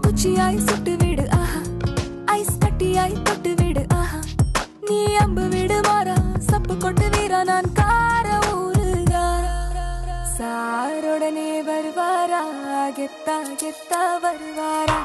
குச்சியாய் சுட்டு விடு ஆஹா, ஐஸ் கட்டியாய் தொட்டு விடு ஆஹா, நீ அம்பு விடு மாறா, சப்பு கொட்டு வீரா, நான் கார ஊருகா. சாருடனே வருவாரா, கெத்தா கெத்தா வருவாரா.